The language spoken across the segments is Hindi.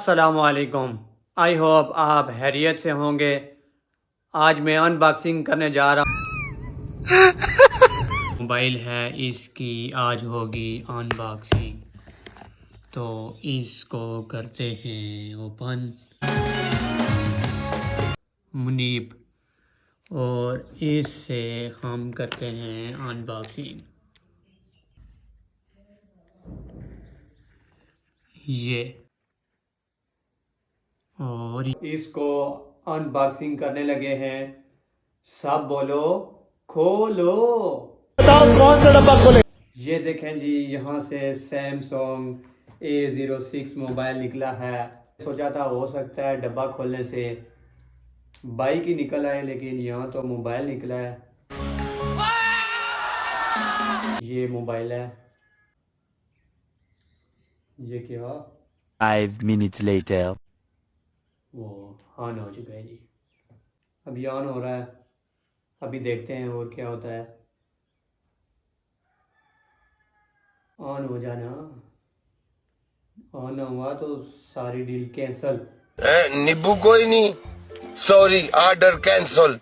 अस्सलामुअलैकुम। आई होप आप हैरियत से होंगे। आज मैं अनबॉक्सिंग करने जा रहा हूँ। मोबाइल है, इसकी आज होगी अनबॉक्सिंग। तो इसको करते हैं ओपन मुनीब, और इससे हम करते हैं अनबॉक्सिंग। ये और इसको अनबॉक्सिंग करने लगे हैं। सब बोलो खोलो। बताओ कौन सा डब्बा खोले। ये देखें जी, यहाँ से सैमसंग A06 मोबाइल निकला है। सोचा था हो सकता है डब्बा खोलने से बाइक ही निकल आए, लेकिन यहाँ तो मोबाइल निकला है। ये मोबाइल है। ये क्या 5 minutes later. वो ऑन हो चुका है जी। अभी ऑन हो रहा है, अभी देखते हैं और क्या होता है। ऑन हो जाना। ऑन ना हुआ तो सारी डील कैंसल। नींबू कोई नहीं, सॉरी ऑर्डर कैंसल।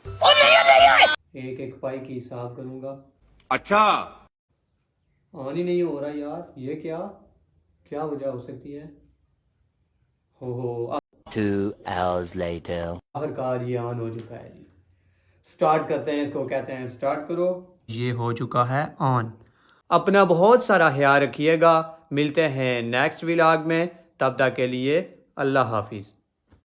एक एक पाई की हिसाब करूंगा। अच्छा, ऑन ही नहीं हो रहा यार, ये क्या क्या वजह हो सकती है। हो 2 hours later. आखिरकार ये ऑन हो चुका है जी। स्टार्ट करते हैं, इसको कहते हैं स्टार्ट करो। ये हो चुका है ऑन। अपना बहुत सारा ख्याल रखिएगा। मिलते हैं नेक्स्ट व्लॉग में, तब तक के लिए अल्लाह हाफिज़।